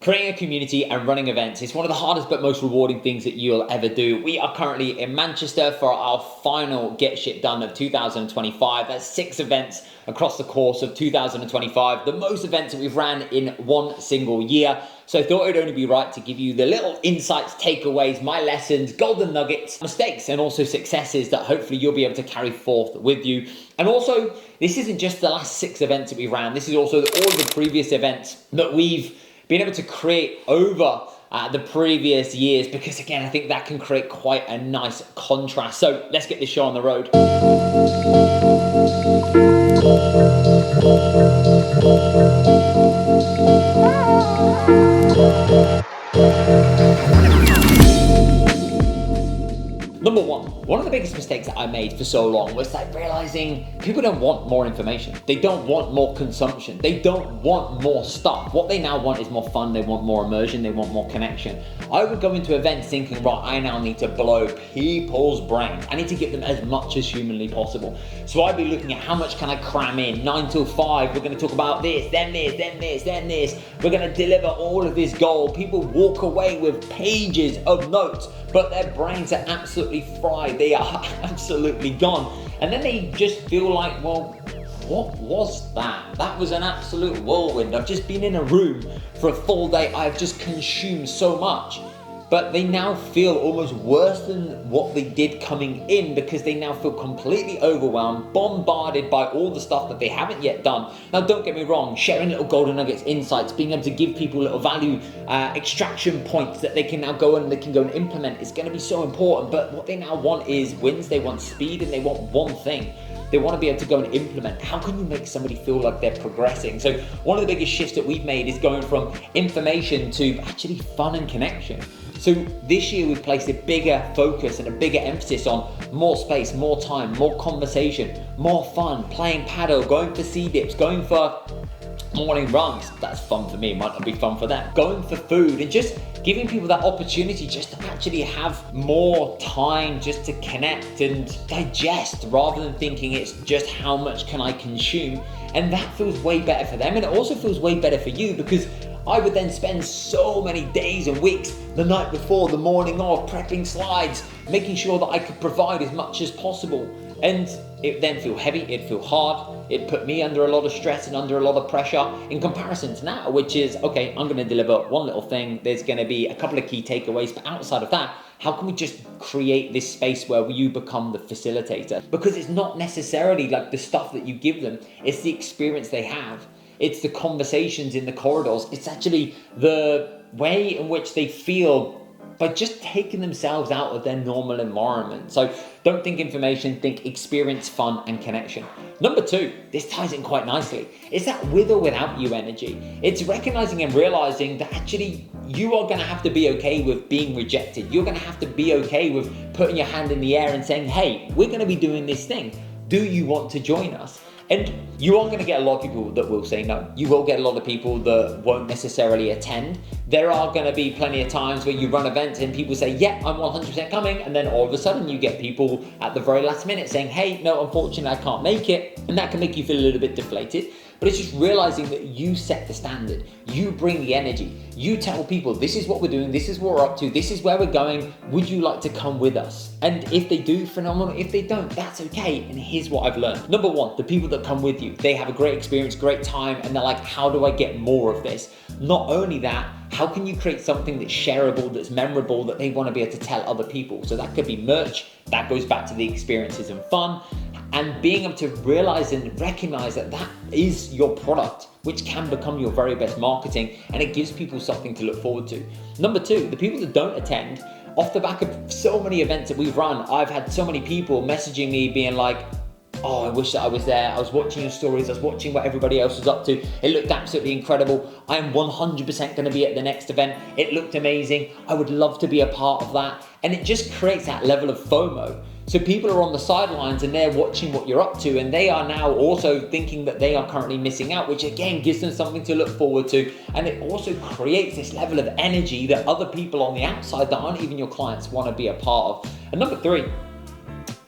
Creating a community and running events is one of the hardest but most rewarding things that you'll ever do. We are currently in Manchester for our final Get Shit Done of 2025. That's 6 events across the course of 2025, the most events that we've ran in one single year. So I thought it'd only be right to give you the little insights, takeaways, my lessons, golden nuggets, mistakes, and also successes that hopefully you'll be able to carry forth with you. And also, this isn't just the last 6 events that we ran. This is also all of the previous events that we've been able to create over the previous years, because again, I think that can create quite a nice contrast. So let's get this show on the road. Number one of the biggest mistakes that I made for so long was like realizing people don't want more information. They don't want more consumption. They don't want more stuff. What they now want is more fun. They want more immersion. They want more connection. I would go into events thinking, right, I now need to blow people's brains. I need to give them as much as humanly possible. So I'd be looking at how much can I cram in, 9 till 5. We're going to talk about this, then this, then this, then this. We're going to deliver all of this gold. People walk away with pages of notes, but their brains are absolutely fried. They are absolutely gone. And then they just feel like, well, what was that? That was an absolute whirlwind. I've just been in a room for a full day. I've just consumed so much. But they now feel almost worse than what they did coming in, because they now feel completely overwhelmed, bombarded by all the stuff that they haven't yet done. Now, don't get me wrong, sharing little golden nuggets, insights, being able to give people little value extraction points that they can now go and implement is going to be so important. But what they now want is wins. They want speed, and they want one thing. They want to be able to go and implement. How can you make somebody feel like they're progressing? So one of the biggest shifts that we've made is going from information to actually fun and connection. So this year we've placed a bigger focus and a bigger emphasis on more space, more time, more conversation, more fun, playing paddle, going for sea dips, going for morning runs. That's fun for me, it might not be fun for them. Going for food, and just giving people that opportunity just to actually have more time just to connect and digest, rather than thinking it's just how much can I consume. And that feels way better for them, and it also feels way better for you, because I would then spend so many days and weeks, the night before, the morning of, prepping slides, making sure that I could provide as much as possible. And it then feel heavy, it'd feel hard, it put me under a lot of stress and under a lot of pressure, in comparison to now, which is, okay, I'm going to deliver one little thing, there's going to be a couple of key takeaways, but outside of that, how can we just create this space where you become the facilitator? Because it's not necessarily like the stuff that you give them, it's the experience they have. It's the conversations in the corridors. It's actually the way in which they feel by just taking themselves out of their normal environment. So don't think information, think experience, fun, and connection. Number 2, this ties in quite nicely. It's that with or without you energy. It's recognizing and realizing that actually you are going to have to be okay with being rejected. You're going to have to be okay with putting your hand in the air and saying, hey, we're going to be doing this thing. Do you want to join us? And you are going to get a lot of people that will say no. You will get a lot of people that won't necessarily attend. There are going to be plenty of times where you run events and people say, yeah, I'm 100% coming. And then all of a sudden you get people at the very last minute saying, hey, no, unfortunately I can't make it. And that can make you feel a little bit deflated. But it's just realizing that you set the standard. You bring the energy. You tell people, this is what we're doing. This is what we're up to. This is where we're going. Would you like to come with us? And if they do, phenomenal. If they don't, that's okay. And here's what I've learned. Number 1, the people that come with you, they have a great experience, great time, and they're like, how do I get more of this? Not only that, how can you create something that's shareable, that's memorable, that they want to be able to tell other people? So that could be merch. That goes back to the experiences and fun. And being able to realize and recognize that that is your product, which can become your very best marketing, and it gives people something to look forward to. Number 2, the people that don't attend, off the back of so many events that we've run, I've had so many people messaging me being like, oh, I wish that I was there. I was watching your stories. I was watching what everybody else was up to. It looked absolutely incredible. I am 100% going to be at the next event. It looked amazing. I would love to be a part of that. And it just creates that level of FOMO. So people are on the sidelines and they're watching what you're up to, and they are now also thinking that they are currently missing out, which again gives them something to look forward to. And it also creates this level of energy that other people on the outside that aren't even your clients want to be a part of. And number 3,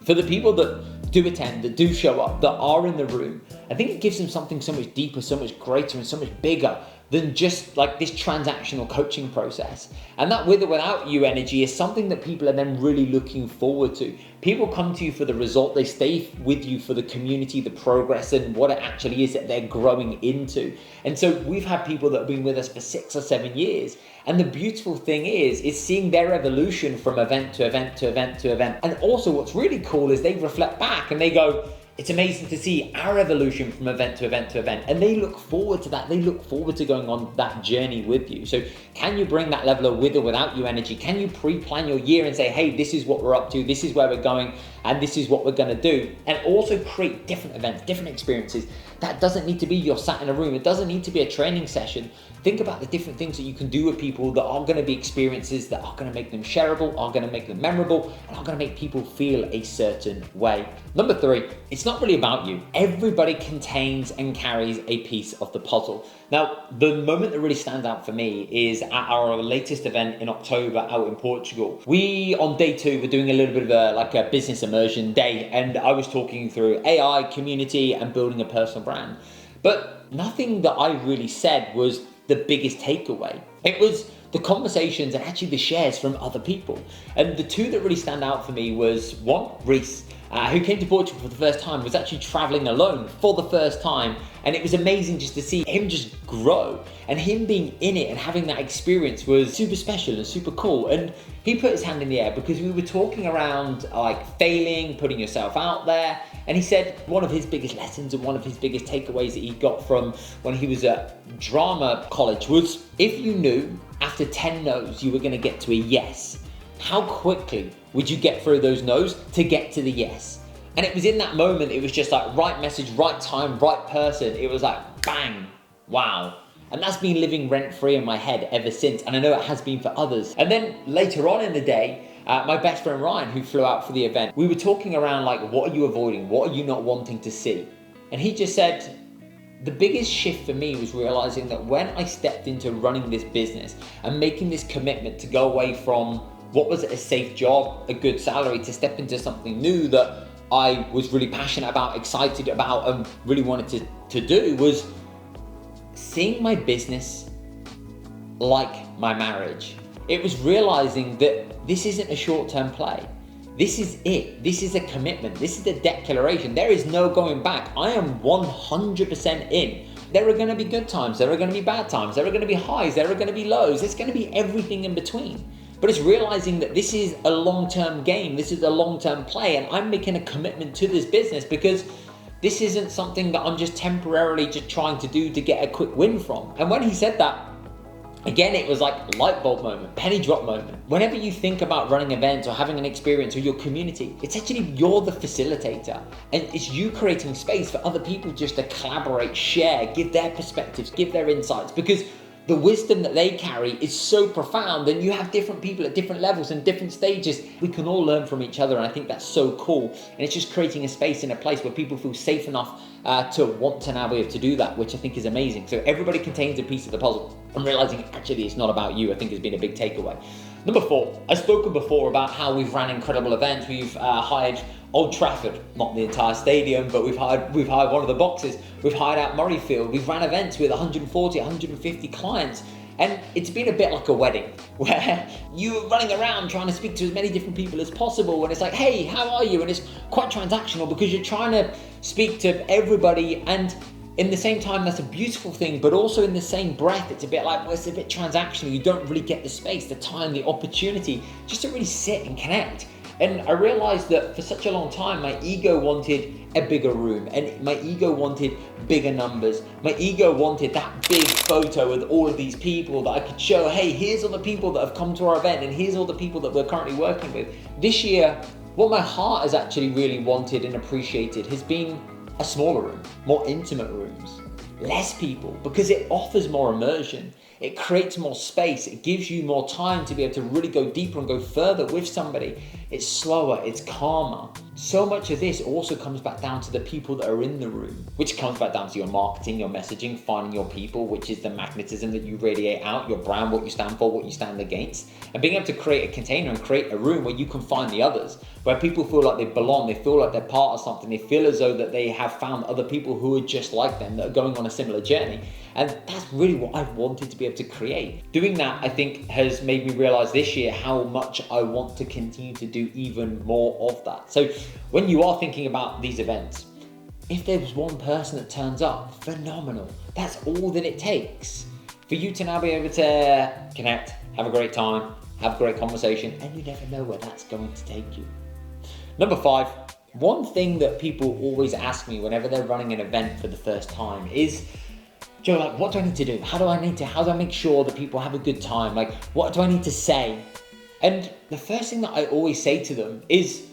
for the people that do attend, that do show up, that are in the room, I think it gives them something so much deeper, so much greater, and so much bigger, than just like this transactional coaching process. And that with or without you energy is something that people are then really looking forward to. People come to you for the result, they stay with you for the community, the progress, and what it actually is that they're growing into. And so we've had people that have been with us for 6 or 7 years. And the beautiful thing is seeing their evolution from event to event to event to event. And also what's really cool is they reflect back and they go, it's amazing to see our evolution from event to event to event. And they look forward to that. They look forward to going on that journey with you. So can you bring that level of with or without you energy? Can you pre-plan your year and say, hey, this is what we're up to, this is where we're going, and this is what we're gonna do? And also create different events, different experiences. That doesn't need to be you're sat in a room. It doesn't need to be a training session. Think about the different things that you can do with people that are gonna be experiences that are gonna make them shareable, are gonna make them memorable, and are gonna make people feel a certain way. Number 3, it's not really about you. Everybody contains and carries a piece of the puzzle. Now, the moment that really stands out for me is at our latest event in October out in Portugal. We, on day 2, were doing a little bit of a business immersion day, and I was talking through AI, community, and building a personal brand. But nothing that I really said was the biggest takeaway. It was the conversations and actually the shares from other people. And the 2 that really stand out for me was, 1, Reese, who came to Portugal for the first time, was actually traveling alone for the first time. And it was amazing just to see him just grow, and him being in it and having that experience was super special and super cool. And he put his hand in the air because we were talking around like failing, putting yourself out there. And he said one of his biggest lessons and one of his biggest takeaways that he got from when he was at drama college was, if you knew after 10 no's you were gonna get to a yes, how quickly would you get through those no's to get to the yes? And it was in that moment, it was just like right message, right time, right person. It was like bang, wow. And that's been living rent-free in my head ever since. And I know it has been for others. And then later on in the day, my best friend Ryan, who flew out for the event, we were talking around like, what are you avoiding? What are you not wanting to see? And he just said, the biggest shift for me was realizing that when I stepped into running this business and making this commitment to go away from what was a safe job, a good salary, to step into something new that I was really passionate about, excited about, and really wanted to do, was seeing my business like my marriage. It was realizing that this isn't a short-term play. This is it. This is a commitment. This is a declaration. There is no going back. I am 100% in. There are going to be good times. There are going to be bad times. There are going to be highs. There are going to be lows. There's going to be everything in between. But it's realizing that this is a long-term game. This is a long-term play. And I'm making a commitment to this business because this isn't something that I'm just temporarily just trying to do to get a quick win from. And when he said that, again, it was like light bulb moment, penny drop moment. Whenever you think about running events or having an experience or your community, it's actually you're the facilitator. And it's you creating space for other people just to collaborate, share, give their perspectives, give their insights. Because the wisdom that they carry is so profound, and you have different people at different levels and different stages. We can all learn from each other, and I think that's so cool. And it's just creating a space and a place where people feel safe enough to want to now be able to do that, which I think is amazing. So everybody contains a piece of the puzzle. I'm realizing actually it's not about you, I think has been a big takeaway. Number 4, I've spoken before about how we've ran incredible events. We've hired Old Trafford, not the entire stadium, but we've hired one of the boxes. We've hired out Murrayfield. We've ran events with 140, 150 clients. And it's been a bit like a wedding where you're running around trying to speak to as many different people as possible. And it's like, hey, how are you? And it's quite transactional because you're trying to speak to everybody. And in the same time, that's a beautiful thing, but also in the same breath, it's a bit like, well, it's a bit transactional. You don't really get the space, the time, the opportunity just to really sit and connect. And I realized that for such a long time, my ego wanted a bigger room, and my ego wanted bigger numbers. My ego wanted that big photo with all of these people that I could show, hey, here's all the people that have come to our event, and here's all the people that we're currently working with. This year, what my heart has actually really wanted and appreciated has been a smaller room, more intimate rooms, less people, because it offers more immersion. It creates more space. It gives you more time to be able to really go deeper and go further with somebody. It's slower, it's calmer. so much of this also comes back down to the people that are in the room, which comes back down to your marketing, your messaging, finding your people, which is the magnetism that you radiate out, your brand, what you stand for, what you stand against, and being able to create a container and create a room where you can find the others, where people feel like they belong, they feel like they're part of something, they feel as though that they have found other people who are just like them, that are going on a similar journey. And that's really what I've wanted to be able to create. Doing that, I think, has made me realize this year how much I want to continue to do even more of that. So when you are thinking about these events, if there was one person that turns up, phenomenal. That's all that it takes for you to now be able to connect, have a great time, have a great conversation, and you never know where that's going to take you. Number 5, one thing that people always ask me whenever they're running an event for the first time is, Joe, like, what do I need to do? How do I make sure that people have a good time? Like, what do I need to say? And the first thing that I always say to them is,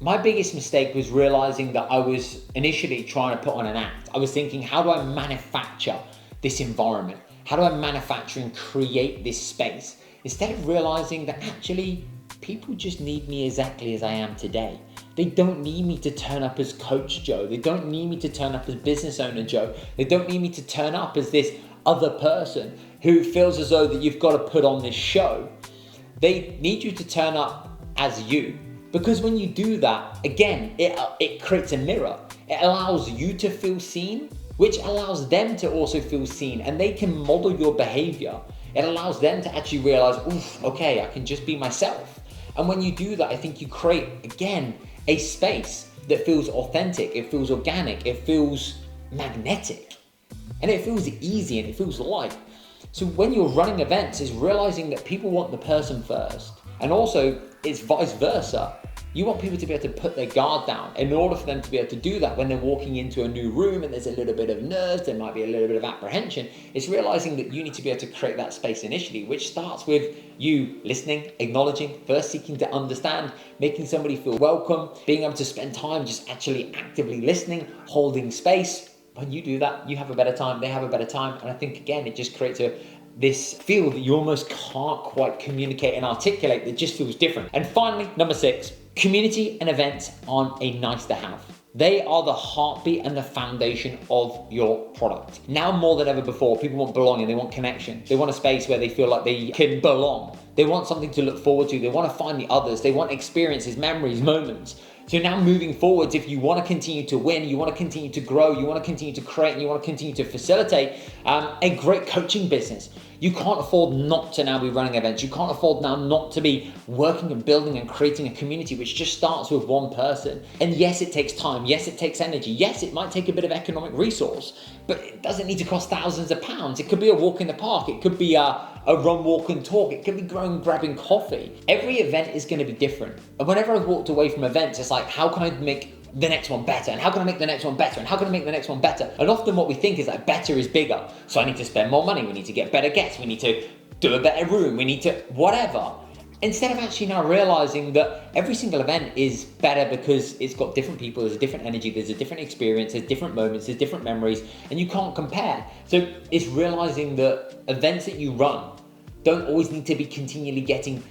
my biggest mistake was realizing that I was initially trying to put on an act. I was thinking, how do I manufacture this environment? How do I manufacture and create this space? Instead of realizing that actually people just need me exactly as I am today. They don't need me to turn up as Coach Joe. They don't need me to turn up as business owner Joe. They don't need me to turn up as this other person who feels as though that you've got to put on this show. They need you to turn up as you. Because when you do that, again, it creates a mirror. It allows you to feel seen, which allows them to also feel seen, and they can model your behavior. It allows them to actually realize, oof, okay, I can just be myself. And when you do that, I think you create, again, a space that feels authentic, it feels organic, it feels magnetic, and it feels easy and it feels light. So when you're running events, is realizing that people want the person first, and also it's vice versa. You want people to be able to put their guard down. In order for them to be able to do that when they're walking into a new room and there's a little bit of nerves, there might be a little bit of apprehension, it's realizing that you need to be able to create that space initially, which starts with you listening, acknowledging, first seeking to understand, making somebody feel welcome, being able to spend time just actually actively listening, holding space. When you do that, you have a better time, they have a better time. And I think, again, it just creates this feel that you almost can't quite communicate and articulate, that just feels different. And finally, number 6, community and events aren't a nice to have. They are the heartbeat and the foundation of your product. Now more than ever before, people want belonging, they want connection. They want a space where they feel like they can belong. They want something to look forward to. They want to find the others. They want experiences, memories, moments. So now moving forwards, if you want to continue to win, you want to continue to grow, you want to continue to create, and you want to continue to facilitate a great coaching business, you can't afford not to now be running events. You can't afford now not to be working and building and creating a community, which just starts with one person. And yes, it takes time. Yes, it takes energy. Yes, it might take a bit of economic resource, but it doesn't need to cost thousands of pounds. It could be a walk in the park. It could be a run, walk and talk. It could be grabbing coffee. Every event is going to be different. And whenever I've walked away from events, it's like, how can I make the next one better? And how can I make the next one better? And how can I make the next one better? And often what we think is that better is bigger. So I need to spend more money. We need to get better guests. We need to do a better room. We need to whatever. Instead of actually now realizing that every single event is better because it's got different people, there's a different energy, there's a different experience, there's different moments, there's different memories, and you can't compare. So it's realizing that events that you run don't always need to be continually getting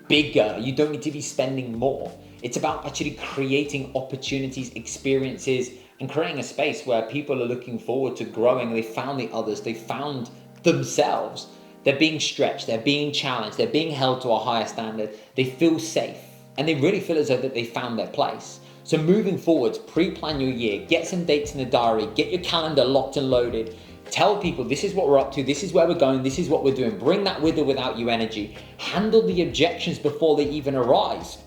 bigger. You don't need to be spending more. It's about actually creating opportunities, experiences, and creating a space where people are looking forward to growing. They found the others, they found themselves. They're being stretched, they're being challenged, they're being held to a higher standard. They feel safe, and they really feel as though that they found their place. So moving forwards, pre-plan your year, get some dates in the diary, get your calendar locked and loaded. Tell people this is what we're up to, this is where we're going, this is what we're doing. Bring that with or without you energy. Handle the objections before they even arise.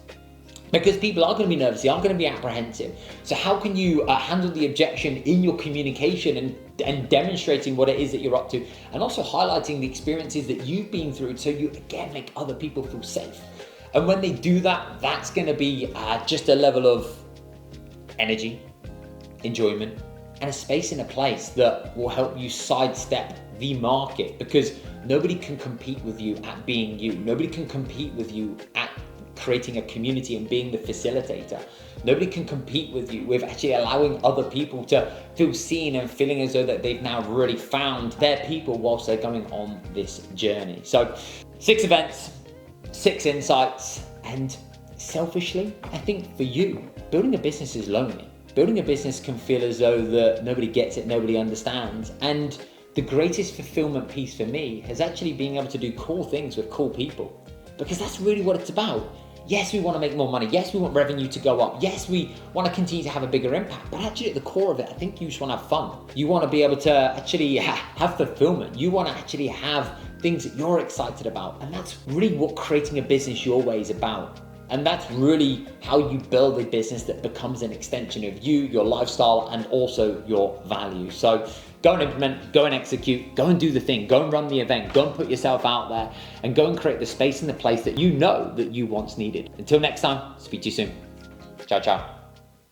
Because people are going to be nervous, they are going to be apprehensive. So how can you handle the objection in your communication and demonstrating what it is that you're up to, and also highlighting the experiences that you've been through, so you again make other people feel safe. And when they do that, that's going to be just a level of energy, enjoyment, and a space and a place that will help you sidestep the market, because nobody can compete with you at being you. Nobody can compete with you at creating a community and being the facilitator. Nobody can compete with you with actually allowing other people to feel seen and feeling as though that they've now really found their people whilst they're going on this journey. So 6 events, 6 insights, and selfishly, I think for you, building a business is lonely. Building a business can feel as though that nobody gets it, nobody understands. And the greatest fulfillment piece for me has actually being able to do cool things with cool people, because that's really what it's about. Yes, we want to make more money. Yes, we want revenue to go up. Yes, we want to continue to have a bigger impact. But actually at the core of it, I think you just want to have fun. You want to be able to actually have fulfillment. You want to actually have things that you're excited about. And that's really what creating a business your way is about. And that's really how you build a business that becomes an extension of you, your lifestyle, and also your values. So go and implement, go and execute, go and do the thing, go and run the event, go and put yourself out there, and go and create the space and the place that you know that you once needed. Until next time, speak to you soon. Ciao, ciao.